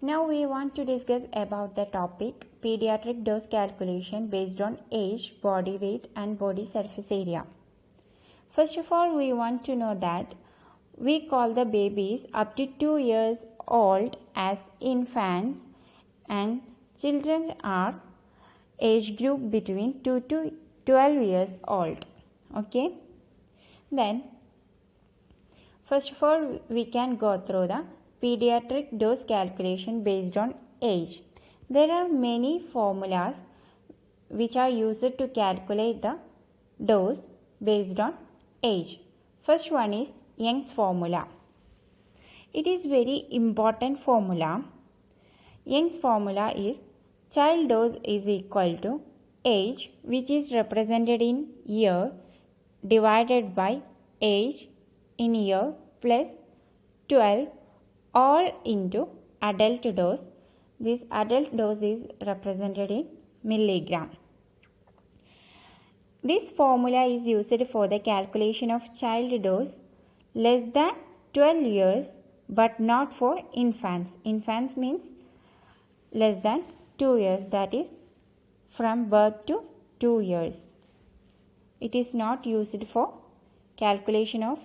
Now we want to discuss about the topic pediatric dose calculation based on age, body weight and body surface area. First of all, we want to know that we call the babies up to 2 years old as infants and children are age group between 2 to 12 years old. Okay. Then first of all, we can go through the pediatric dose calculation based on age. There are many formulas which are used to calculate the dose based on age. First one is Young's formula. It is very important formula. Young's formula is child dose is equal to age, which is represented in year, divided by age in year plus 12 all into adult dose. This adult dose is represented in milligram. This formula is used for the calculation of child dose less than 12 years but not for infants. Infants means less than 2 years, that is from birth to 2 years. It is not used for calculation of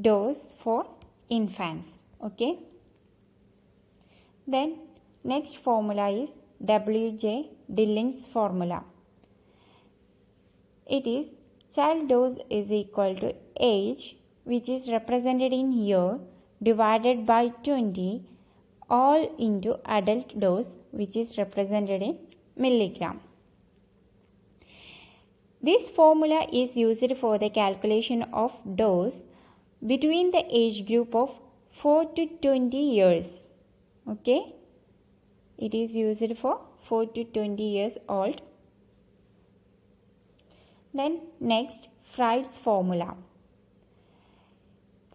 dose for infants. Okay. Then next formula is W.J. Dilling's formula. It is child dose is equal to age, which is represented in year, divided by 20 all into adult dose, which is represented in milligram. This formula is used for the calculation of dose between the age group of 4 to 20 years. Okay. It is used for 4 to 20 years old. Then next, Freud's formula.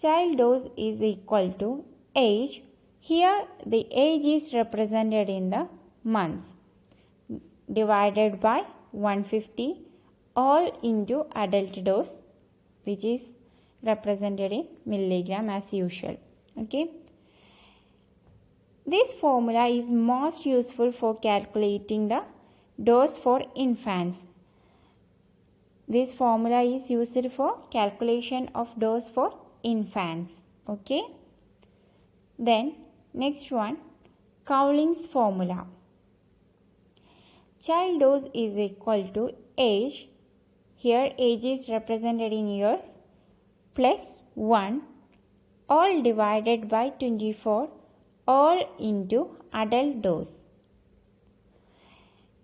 Child dose is equal to age. Here the age is represented in the months, divided by 150 all into adult dose, which is represented in milligram as usual. Okay. This formula is most useful for calculating the dose for infants. This formula is used for calculation of dose for infants. Okay. Then next one, Cowling's formula. Child dose is equal to age. Here age is represented in years plus 1 all divided by 24 all into adult dose.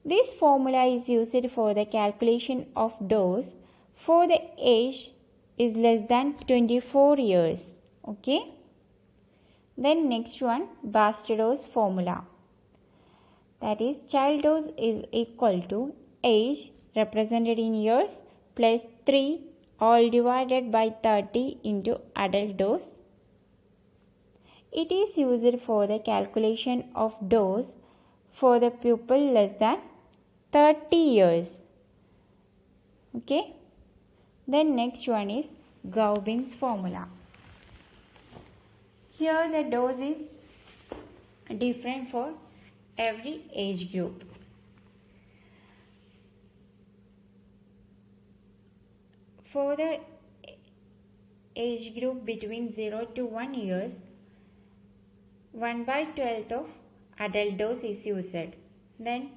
This formula is used for the calculation of dose for the age is less than 24 years. Okay. Then next one, Bastard's formula. That is child dose is equal to age represented in years plus 3 all divided by 30 into adult dose. It is used for the calculation of dose for the pupil less than 30 years. Okay. Then next one is Gaubin's formula. Here the dose is different for every age group. For the age group between 0 to 1 years, 1/12 of adult dose is used. Then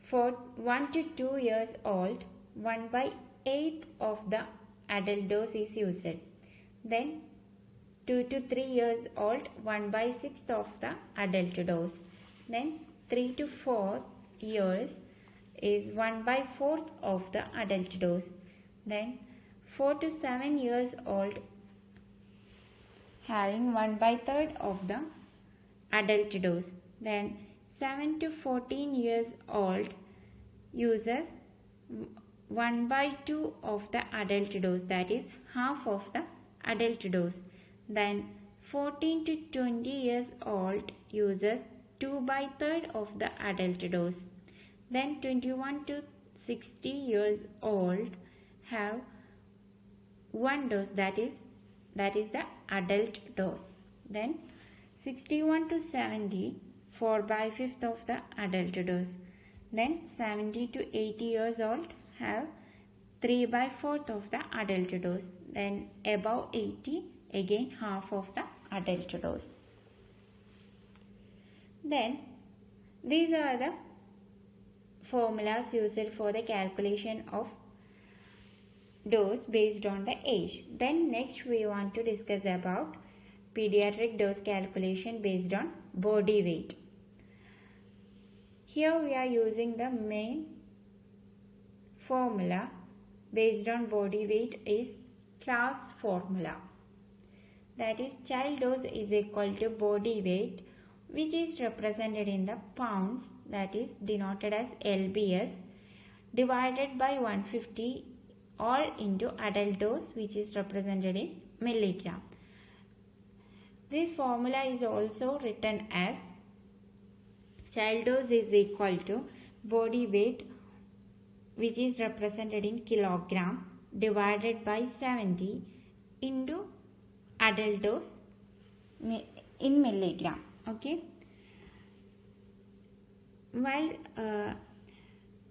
for 1 to 2 years old, 1/8 of the adult dose is used. Then 2 to 3 years old, 1/6 of the adult dose. Then 3 to 4 years is 1/4 of the adult dose. Then 4 to 7 years old having 1/3 of the adult dose. Then 7 to 14 years old uses 1/2 of the adult dose, that is half of the adult dose. Then 14 to 20 years old uses 2/3 of the adult dose. Then 21 to 60 years old have one dose, that is the adult dose. Then 61 to 70, 4 by 5th of the adult dose. Then 70 to 80 years old have 3 by 4th of the adult dose. Then above 80, again half of the adult dose. Then these are the formulas used for the calculation of dose based on the age. Then next we want to discuss about pediatric dose calculation based on body weight. Here we are using the main formula based on body weight is Clark's formula. That is, child dose is equal to body weight, which is represented in the pounds, that is denoted as lbs, divided by 150 all into adult dose, which is represented in milligram. This formula is also written as child dose is equal to body weight, which is represented in kilogram, divided by 70 into adult dose in milligram. Okay. While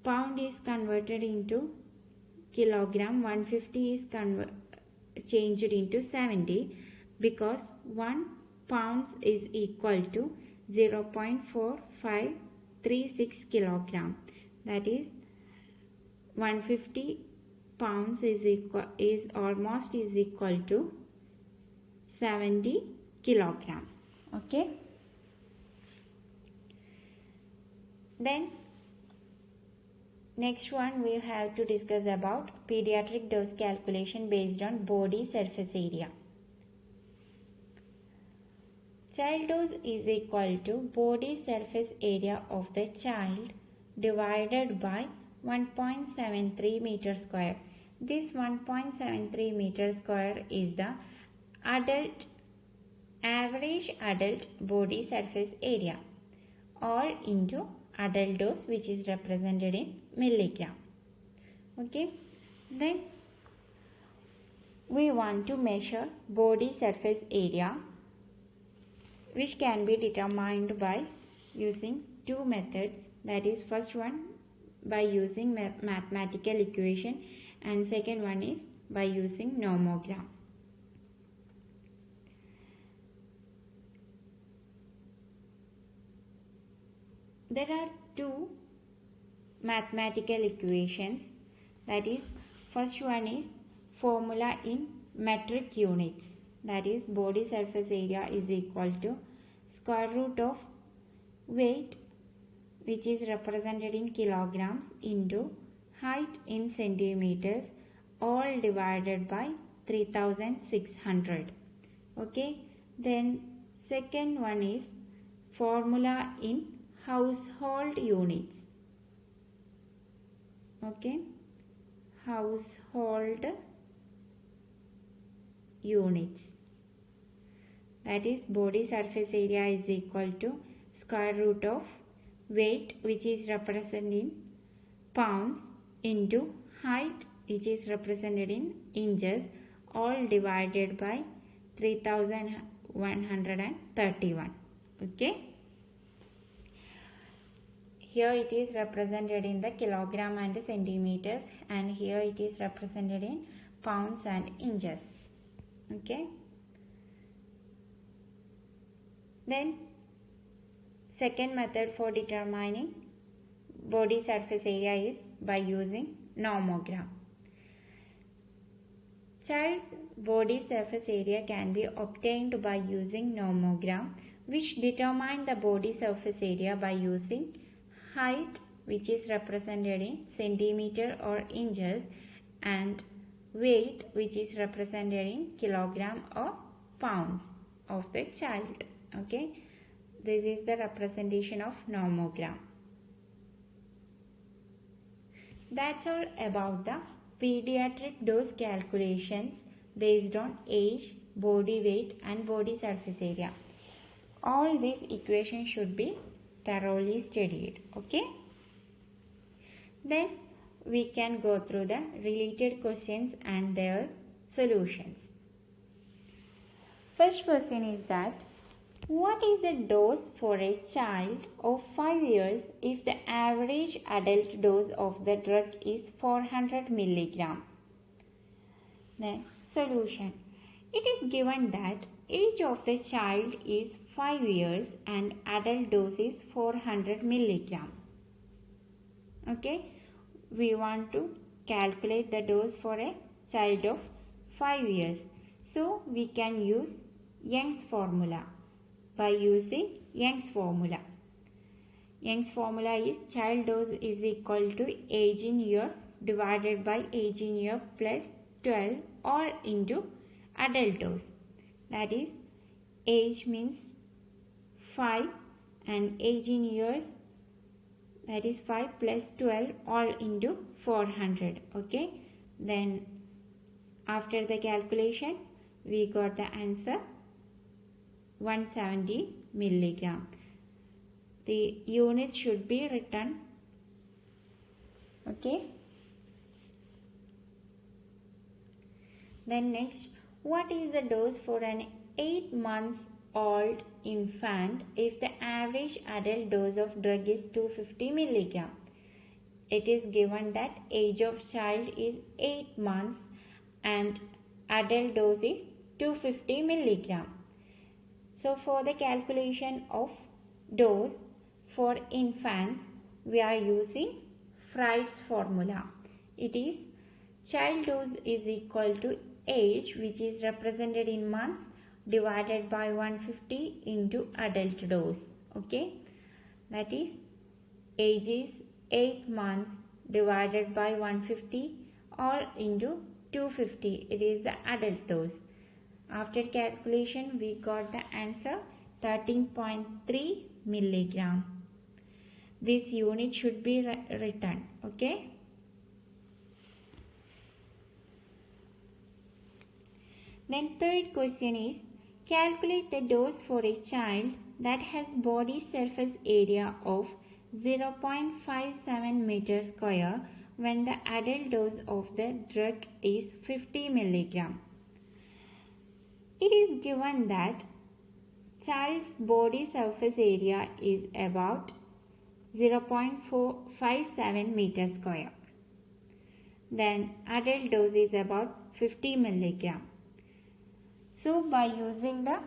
pound is converted into kilogram, 150 is changed into 70, because 1 pound is equal to 0.4536 kilogram. That is, 150 pounds is almost equal to 70 kilogram. Okay. Then next one we have to discuss about pediatric dose calculation based on body surface area. Child dose is equal to body surface area of the child divided by 1.73 meter square. This 1.73 meter square is the average adult body surface area, all into adult dose, which is represented in milligram. Okay. Then we want to measure body surface area, which can be determined by using two methods. That is, first one by using mathematical equation, and second one is by using nomogram. There are two mathematical equations. That is, first one is formula in metric units. That is, body surface area is equal to square root of weight, which is represented in kilograms, into height in centimeters, all divided by 3600. Okay. Then second one is formula in household units. Okay. Household units. That is, body surface area is equal to square root of weight, which is represented in pounds, into height, which is represented in inches, all divided by 3131. Okay. Here it is represented in the kilogram and centimeters, and here it is represented in pounds and inches. Okay. Then second method for determining body surface area is by using nomogram. Child's body surface area can be obtained by using nomogram, which determine the body surface area by using height, which is represented in centimeter or inches, and weight, which is represented in kilogram or pounds of the child. Okay, this is the representation of nomogram. That's all about the pediatric dose calculations based on age, body weight, and body surface area. All these equations should be thoroughly studied. Okay. Then we can go through the related questions and their solutions. First question is that What is the dose for a child of 5 years if the average adult dose of the drug is 400 milligram? Then solution. It is given that age of the child is 5 years and adult dose is 400 milligram. Okay, we want to calculate the dose for a child of 5 years. So we can use Young's formula. By using Young's formula. Young's formula is child dose is equal to age in year divided by age in year plus 12 or into adult dose. That is age means 5 and age in years, that is 5 plus 12 all into 400. Okay, then after the calculation we got the answer 170 milligram. The unit should be written. Okay. Then next, what is the dose for an 8 months old infant if the average adult dose of drug is 250 milligram? It is given that age of child is 8 months and adult dose is 250 milligram. So for the calculation of dose for infants, we are using Freud's formula. It is child dose is equal to age, which is represented in months, divided by 150 into adult dose. Okay, that is age is 8 months divided by 150 or into 250. It is the adult dose. After calculation, we got the answer 13.3 milligram. This unit should be written. Okay. Then third question is, calculate the dose for a child that has body surface area of 0.57 meter square when the adult dose of the drug is 50 milligram. It is given that child's body surface area is about 0.457 meter square. Then adult dose is about 50 milligram. So by using the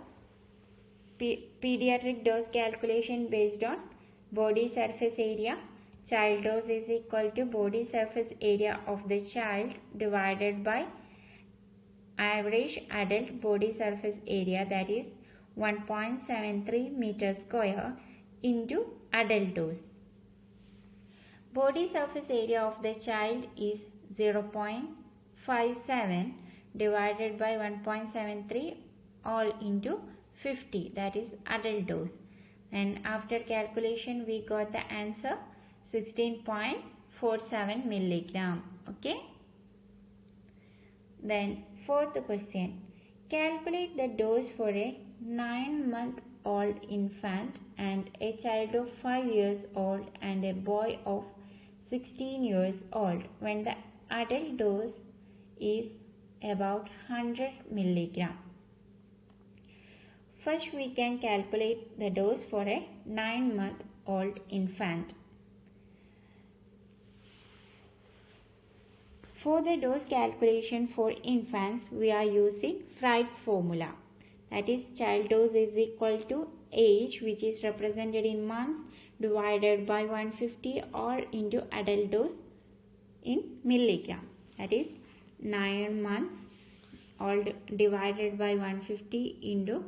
pediatric dose calculation based on body surface area, child dose is equal to body surface area of the child divided by average adult body surface area, that is 1.73 meter square into adult dose. Body surface area of the child is 0.57 divided by 1.73 all into 50, that is adult dose. And after calculation we got the answer 16.47 milligram. Okay. Then fourth question, calculate the dose for a 9-month-old infant and a child of 5 years old and a boy of 16 years old when the adult dose is about 100 milligram. First we can calculate the dose for a 9-month-old infant. For the dose calculation for infants, we are using Freud's formula. That is, child dose is equal to age, which is represented in months, divided by 150 or into adult dose in milligram. That is 9 months old divided by 150 into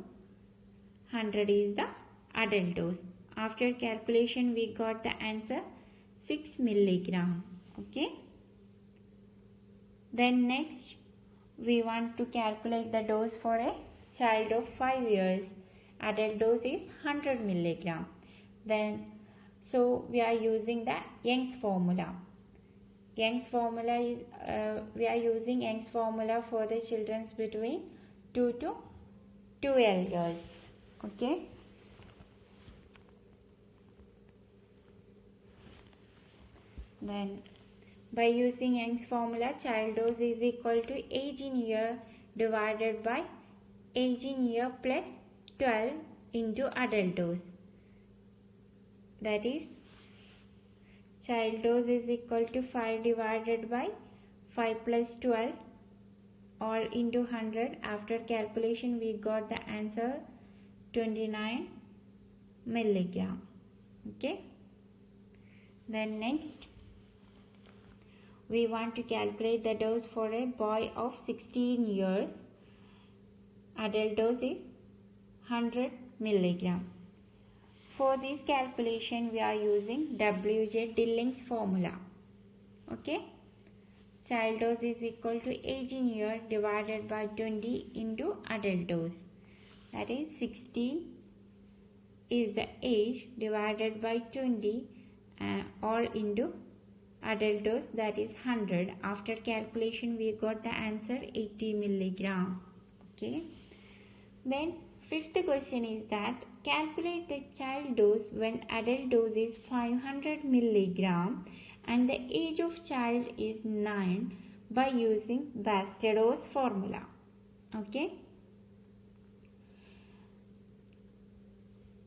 100 is the adult dose. After calculation we got the answer 6 milligram. Okay. Then next we want to calculate the dose for a child of 5 years. Adult dose is 100 milligram. Then so we are using the Young's formula. Young's formula is we are using Young's formula for the children between 2 to 12 years. Okay. Then by using Young's formula, child dose is equal to age in year divided by age in year plus 12 into adult dose. That is, child dose is equal to 5 divided by 5 plus 12 all into 100. After calculation we got the answer 29 milligram. Okay. Then next we want to calculate the dose for a boy of 16 years. Adult dose is 100 milligram. For this calculation we are using W.J. Dilling's formula. Okay. Child dose is equal to age in year divided by 20 into adult dose. That is 60 is the age divided by 20 all into adult dose, that is 100. After calculation we got the answer 80 milligram. Okay. Then fifth question is that calculate the child dose when adult dose is 500 milligram and the age of child is 9 by using Bastedo's formula. Okay.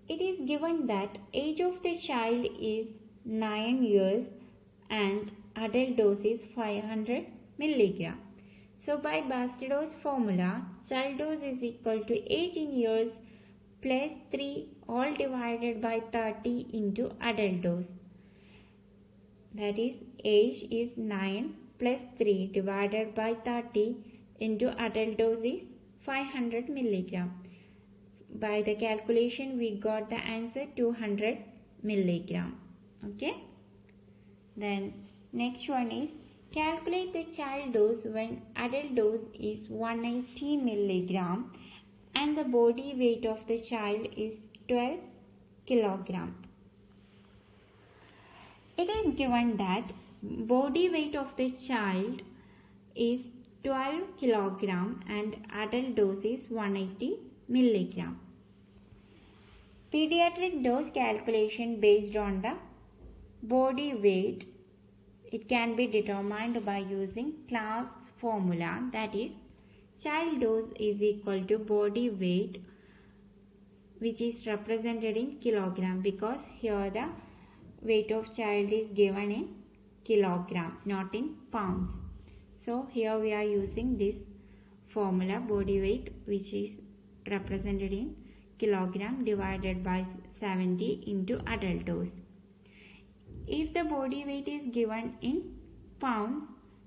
It is given that age of the child is 9 years and adult dose is 500 milligram. So by Bastedo's formula, child dose is equal to age in years plus 3 all divided by 30 into adult dose. That is, age is 9 plus 3 divided by 30 into adult dose is 500 milligram. By the calculation we got the answer 200 milligram. Okay. Then next one is calculate the child dose when adult dose is 180 milligram and the body weight of the child is 12 kilogram. It is given that body weight of the child is 12 kilogram and adult dose is 180 milligram. Pediatric dose calculation based on the body weight, it can be determined by using Clark's formula, that is, child dose is equal to body weight which is represented in kilogram, because here the weight of child is given in kilogram, not in pounds. So here we are using this formula, body weight which is represented in kilogram divided by 70 into adult dose. If the body weight is given in pounds,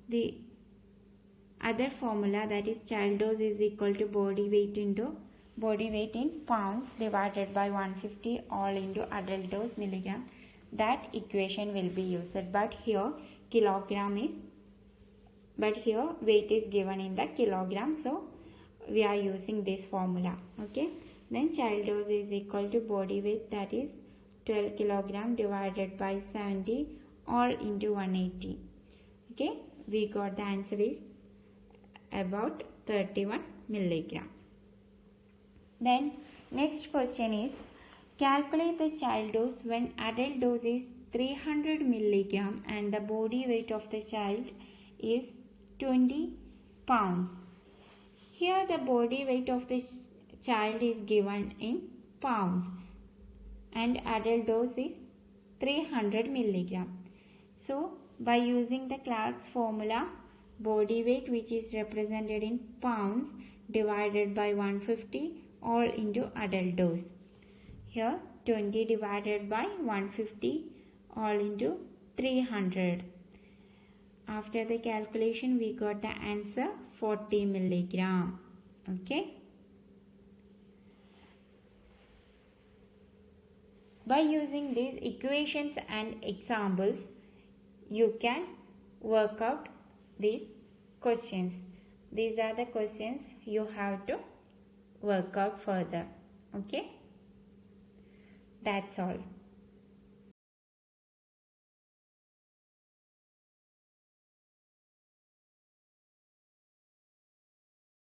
the other formula, that is child dose is equal to body weight into body weight in pounds divided by 150 all into adult dose milligram, that equation will be used. But here weight is given in the kilogram, so we are using this formula. Okay. Then child dose is equal to body weight, that is 12 kilogram divided by 70 all into 180. Okay. We got the answer is about 31 milligram. Then next question is calculate the child dose when adult dose is 300 milligram and the body weight of the child is 20 pounds. Here the body weight of the child is given in pounds and adult dose is 300 milligram. So by using the Clark's formula, body weight which is represented in pounds divided by 150 all into adult dose. Here 20 divided by 150 all into 300. After the calculation we got the answer 40 milligram. Okay. By using these equations and examples, you can work out these questions. These are the questions you have to work out further. Okay. That's all.